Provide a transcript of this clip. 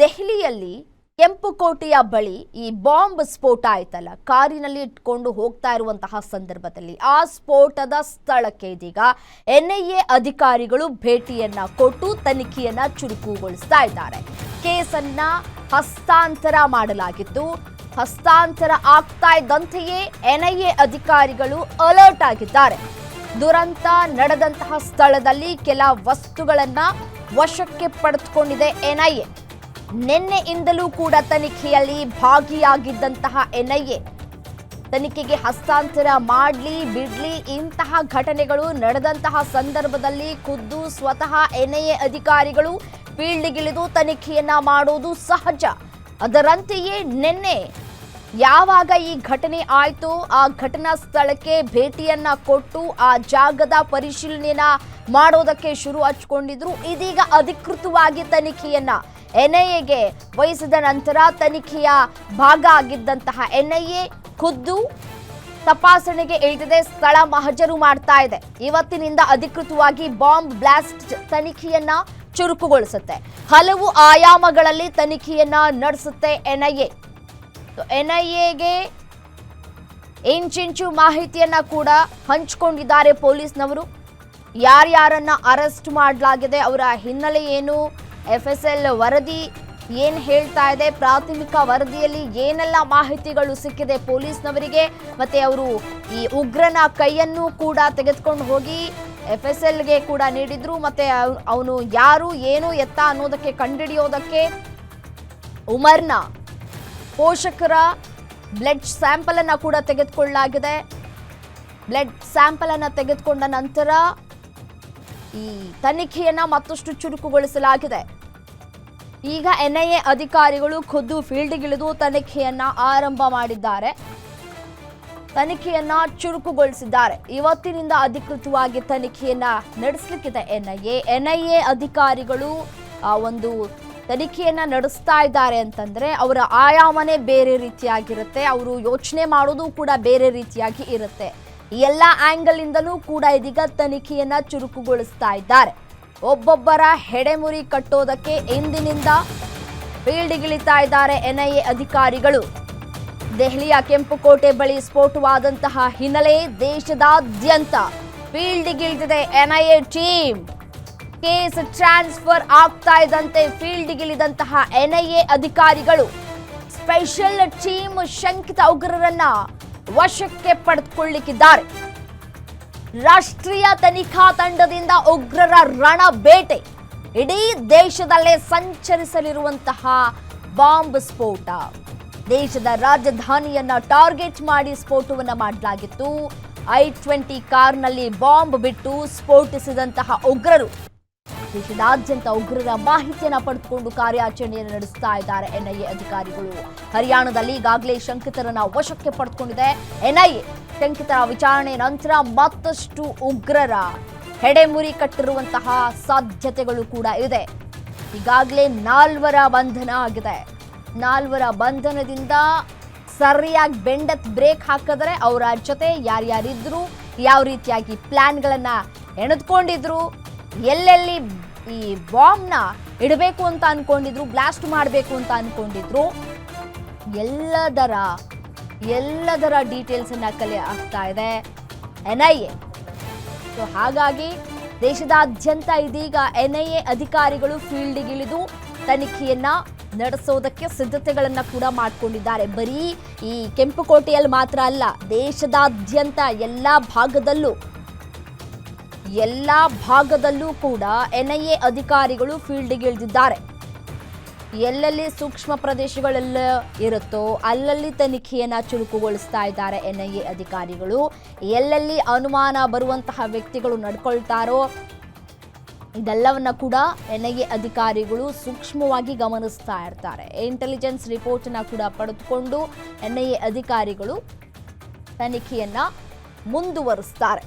ದೆಹಲಿಯಲ್ಲಿ ಕೆಂಪುಕೋಟೆಯ ಬಳಿ ಈ ಬಾಂಬ್ ಸ್ಫೋಟ ಆಯ್ತಲ್ಲ, ಕಾರಿನಲ್ಲಿ ಇಟ್ಕೊಂಡು ಹೋಗ್ತಾ ಇರುವಂತಹ ಸಂದರ್ಭದಲ್ಲಿ ಆ ಸ್ಫೋಟದ ಸ್ಥಳಕ್ಕೆ ಇದೀಗ ಎನ್ಐಎ ಅಧಿಕಾರಿಗಳು ಭೇಟಿಯನ್ನ ಕೊಟ್ಟು ತನಿಖೆಯನ್ನ ಚುರುಕುಗೊಳಿಸ್ತಾ ಇದ್ದಾರೆ. ಕೇಸನ್ನ ಹಸ್ತಾಂತರ ಮಾಡಲಾಗಿತ್ತು. ಹಸ್ತಾಂತರ ಆಗ್ತಾ ಇದ್ದಂತೆಯೇ ಎನ್ಐಎ ಅಧಿಕಾರಿಗಳು ಅಲರ್ಟ್ ಆಗಿದ್ದಾರೆ. ದುರಂತ ನಡೆದಂತಹ ಸ್ಥಳದಲ್ಲಿ ಕೆಲ ವಸ್ತುಗಳನ್ನ ವಶಕ್ಕೆ ಪಡೆದುಕೊಂಡಿದೆ ಎನ್ಐಎ. ನಿನ್ನೆಯಿಂದಲೂ ಕೂಡ ತನಿಖೆಯಲ್ಲಿ ಭಾಗಿಯಾಗಿದ್ದಂತಹ ಎನ್ಐಎ ತನಿಖೆಗೆ ಹಸ್ತಾಂತರ ಮಾಡಲಿ ಬಿಡ್ಲಿ, ಇಂತಹ ಘಟನೆಗಳು ನಡೆದಂತಹ ಸಂದರ್ಭದಲ್ಲಿ ಖುದ್ದು ಸ್ವತಃ ಎನ್ಐಎ ಅಧಿಕಾರಿಗಳು ಫೀಲ್ಡ್ಗಿಳಿದು ತನಿಖೆಯನ್ನ ಮಾಡೋದು ಸಹಜ. ಅದರಂತೆಯೇ ನಿನ್ನೆ ಯಾವಾಗ ಈ ಘಟನೆ ಆಯಿತು, ಆ ಘಟನಾ ಸ್ಥಳಕ್ಕೆ ಭೇಟಿಯನ್ನ ಕೊಟ್ಟು ಆ ಜಾಗದ ಪರಿಶೀಲನೆಯನ್ನ ಮಾಡೋದಕ್ಕೆ ಶುರು ಹಚ್ಕೊಂಡಿದ್ರು. ಇದೀಗ ಅಧಿಕೃತವಾಗಿ ತನಿಖೆಯನ್ನ ಎನ್ಐಎಗೆ ವಹಿಸಿದ ನಂತರ ತನಿಖೆಯ ಭಾಗ ಆಗಿದ್ದಂತಹ ಎನ್ಐಎ ಖುದ್ದು ತಪಾಸಣೆಗೆ ಇಳಿದಿದೆ, ಸ್ಥಳ ಮಹಜರು ಮಾಡ್ತಾ ಇದೆ. ಇವತ್ತಿನಿಂದ ಅಧಿಕೃತವಾಗಿ ಬಾಂಬ್ ಬ್ಲಾಸ್ಟ್ ತನಿಖೆಯನ್ನ ಚುರುಕುಗೊಳಿಸುತ್ತೆ. ಹಲವು ಆಯಾಮಗಳಲ್ಲಿ ತನಿಖೆಯನ್ನ ನಡೆಸುತ್ತೆ ಎನ್ಐಎ. ಎನ್ಐಎಗೆ ಇಂಚಿಂಚು ಮಾಹಿತಿಯನ್ನ ಕೂಡ ಹಂಚಿಕೊಂಡಿದ್ದಾರೆ ಪೊಲೀಸ್ನವರು. ಯಾರ್ಯಾರನ್ನ ಅರೆಸ್ಟ್ ಮಾಡಲಾಗಿದೆ, ಅವರ ಹಿನ್ನೆಲೆ ಏನು, FSL ವರದಿ ಏನು ಹೇಳ್ತಾ ಇದೆ, ಪ್ರಾಥಮಿಕ ವರದಿಯಲ್ಲಿ ಏನೆಲ್ಲ ಮಾಹಿತಿಗಳು ಸಿಕ್ಕಿದೆ ಪೊಲೀಸ್ನವರಿಗೆ, ಮತ್ತೆ ಅವರು ಈ ಉಗ್ರನ ಕೈಯನ್ನು ಕೂಡ ತೆಗೆದುಕೊಂಡು ಹೋಗಿ FSLಗೆ ಕೂಡ ನೀಡಿದ್ರು. ಮತ್ತೆ ಅವನು ಯಾರು ಏನು ಎತ್ತ ಅನ್ನೋದಕ್ಕೆ ಕಂಡುಹಿಡಿಯೋದಕ್ಕೆ ಉಮರ್ನ ಪೋಷಕರ ಬ್ಲಡ್ ಸ್ಯಾಂಪಲ್ ಅನ್ನ ಕೂಡ ತೆಗೆದುಕೊಳ್ಳಲಾಗಿದೆ. ಬ್ಲಡ್ ಸ್ಯಾಂಪಲ್ ಅನ್ನ ತೆಗೆದುಕೊಂಡ ನಂತರ ಈ ತನಿಖೆಯನ್ನ ಮತ್ತಷ್ಟು ಚುರುಕುಗೊಳಿಸಲಾಗಿದೆ. ಈಗ ಎನ್ಐಎ ಅಧಿಕಾರಿಗಳು ಖುದ್ದು ಫೀಲ್ಡ್ಗಿಳಿದು ತನಿಖೆಯನ್ನ ಆರಂಭ ಮಾಡಿದ್ದಾರೆ, ತನಿಖೆಯನ್ನ ಚುರುಕುಗೊಳಿಸಿದ್ದಾರೆ. ಇವತ್ತಿನಿಂದ ಅಧಿಕೃತವಾಗಿ ತನಿಖೆಯನ್ನ ನಡೆಸಲಿಕ್ಕಿದೆ ಎನ್ಐಎ ಅಧಿಕಾರಿಗಳು. ಒಂದು ತನಿಖೆಯನ್ನ ನಡೆಸ್ತಾ ಇದ್ದಾರೆ ಅಂತಂದ್ರೆ ಅವರ ಆಯಾಮನೇ ಬೇರೆ ರೀತಿಯಾಗಿರುತ್ತೆ, ಅವರು ಯೋಚನೆ ಮಾಡೋದು ಕೂಡ ಬೇರೆ ರೀತಿಯಾಗಿ ಇರುತ್ತೆ. ಎಲ್ಲ ಆಂಗಲ್ ಇಂದಲೂ ಕೂಡ ಇದೀಗ ತನಿಖೆಯನ್ನ ಚುರುಕುಗೊಳಿಸ್ತಾ ಇದ್ದಾರೆ. ಒಬ್ಬೊಬ್ಬರ ಹೆಡೆಮುರಿ ಕಟ್ಟೋದಕ್ಕೆ ಇಂದಿನಿಂದ ಫೀಲ್ಡ್ಗಿಳಿತಾ ಇದ್ದಾರೆ ಎನ್ಐಎ ಅಧಿಕಾರಿಗಳು. ದೆಹಲಿಯ ಕೆಂಪುಕೋಟೆ ಬಳಿ ಸ್ಫೋಟವಾದಂತಹ ಹಿನ್ನೆಲೆ ದೇಶದಾದ್ಯಂತ ಫೀಲ್ಡ್ಗಿಳಿದಿದೆ ಎನ್ಐಎ ಟೀಮ್. ಕೇಸ್ ಟ್ರಾನ್ಸ್ಫರ್ ಆಗ್ತಾ ಇದ್ದಂತೆ ಫೀಲ್ಡ್ಗಿಳಿದಂತಹ ಎನ್ಐಎ ಅಧಿಕಾರಿಗಳು ಸ್ಪೆಷಲ್ ಟೀಮ್ ಶಂಕಿತ ಉಗ್ರರನ್ನ ವಶಕ್ಕೆ ಪಡೆದುಕೊಳ್ಳಿಕ್ಕಿದ್ದಾರೆ. ರಾಷ್ಟ್ರೀಯ ತನಿಖಾ ತಂಡದಿಂದ ಉಗ್ರರ ರಣ ಬೇಟೆ. ಇಡೀ ದೇಶದಲ್ಲೇ ಸಂಚರಿಸಲಿರುವಂತಹ ಬಾಂಬ್ ಸ್ಫೋಟ. ದೇಶದ ರಾಜಧಾನಿಯನ್ನ ಟಾರ್ಗೆಟ್ ಮಾಡಿ ಸ್ಫೋಟವನ್ನ ಮಾಡಲಾಗಿತ್ತು. I-20 ಕಾರ್ನಲ್ಲಿ ಬಾಂಬ್ ಬಿಟ್ಟು ಸ್ಫೋಟಿಸಿದಂತಹ ಉಗ್ರರು ದೇಶದಾದ್ಯಂತ ಉಗ್ರರ ಮಾಹಿತಿಯನ್ನು ಪಡೆದುಕೊಂಡು ಕಾರ್ಯಾಚರಣೆಯನ್ನು ನಡೆಸ್ತಾ ಇದ್ದಾರೆ ಎನ್ಐಎ ಅಧಿಕಾರಿಗಳು. ಹರಿಯಾಣದಲ್ಲಿ ಈಗಾಗಲೇ ಶಂಕಿತರನ್ನ ವಶಕ್ಕೆ ಪಡೆದುಕೊಂಡಿದೆ ಎನ್ಐಎ. ಶಂಕಿತರ ವಿಚಾರಣೆ ನಂತರ ಮತ್ತಷ್ಟು ಉಗ್ರರ ಹೆಡೆಮುರಿ ಕಟ್ಟಿರುವಂತಹ ಸಾಧ್ಯತೆಗಳು ಕೂಡ ಇದೆ. ಈಗಾಗಲೇ 4 ಬಂಧನ ಆಗಿದೆ. 4 ಬಂಧನದಿಂದ ಸರಿಯಾಗಿ ಬೆಂಡತ್ ಬ್ರೇಕ್ ಹಾಕಿದ್ರೆ ಅವರ ಜೊತೆ ಯಾರ್ಯಾರಿದ್ರು, ಯಾವ ರೀತಿಯಾಗಿ ಪ್ಲಾನ್ಗಳನ್ನ ಎಣೆದುಕೊಂಡಿದ್ರು, ಎಲ್ಲೆಲ್ಲಿ ಈ ಬಾಂಬ್ನ ಇಡಬೇಕು ಅಂತ ಅನ್ಕೊಂಡಿದ್ರು, ಬ್ಲಾಸ್ಟ್ ಮಾಡಬೇಕು ಅಂತ ಅನ್ಕೊಂಡಿದ್ರು, ಎಲ್ಲದರ ಡೀಟೇಲ್ಸ್ ಅನ್ನ ಕಲೆ ಆಗ್ತಾ ಇದೆ ಎನ್ಐಎ. ಸೊ ಹಾಗಾಗಿ ದೇಶದಾದ್ಯಂತ ಇದೀಗ ಎನ್ಐಎ ಅಧಿಕಾರಿಗಳು ಫೀಲ್ಡ್ಗಿಳಿದು ತನಿಖೆಯನ್ನ ನಡೆಸೋದಕ್ಕೆ ಸಿದ್ಧತೆಗಳನ್ನ ಕೂಡ ಮಾಡಿಕೊಂಡಿದ್ದಾರೆ. ಬರೀ ಈ ಕೆಂಪುಕೋಟೆಯಲ್ಲಿ ಮಾತ್ರ ಅಲ್ಲ, ದೇಶದಾದ್ಯಂತ ಎಲ್ಲ ಭಾಗದಲ್ಲೂ ಕೂಡ ಎನ್ಐಎ ಅಧಿಕಾರಿಗಳು ಫೀಲ್ಡ್ಗಿಳಿದಿದ್ದಾರೆ. ಎಲ್ಲೆಲ್ಲಿ ಸೂಕ್ಷ್ಮ ಪ್ರದೇಶಗಳೆಲ್ಲ ಇರುತ್ತೋ ಅಲ್ಲಲ್ಲಿ ತನಿಖೆಯನ್ನ ಚುರುಕುಗೊಳಿಸ್ತಾ ಇದ್ದಾರೆ ಎನ್ಐಎ ಅಧಿಕಾರಿಗಳು. ಎಲ್ಲೆಲ್ಲಿ ಅನುಮಾನ ಬರುವಂತಹ ವ್ಯಕ್ತಿಗಳು ನಡ್ಕೊಳ್ತಾರೋ ಇದೆಲ್ಲವನ್ನ ಕೂಡ ಎನ್ಐಎ ಅಧಿಕಾರಿಗಳು ಸೂಕ್ಷ್ಮವಾಗಿ ಗಮನಿಸ್ತಾ ಇರ್ತಾರೆ. ಇಂಟೆಲಿಜೆನ್ಸ್ ರಿಪೋರ್ಟ್ ಅನ್ನ ಕೂಡ ಪಡೆದುಕೊಂಡು ಎನ್ಐಎ ಅಧಿಕಾರಿಗಳು ತನಿಖೆಯನ್ನ ಮುಂದುವರಿಸ್ತಾರೆ.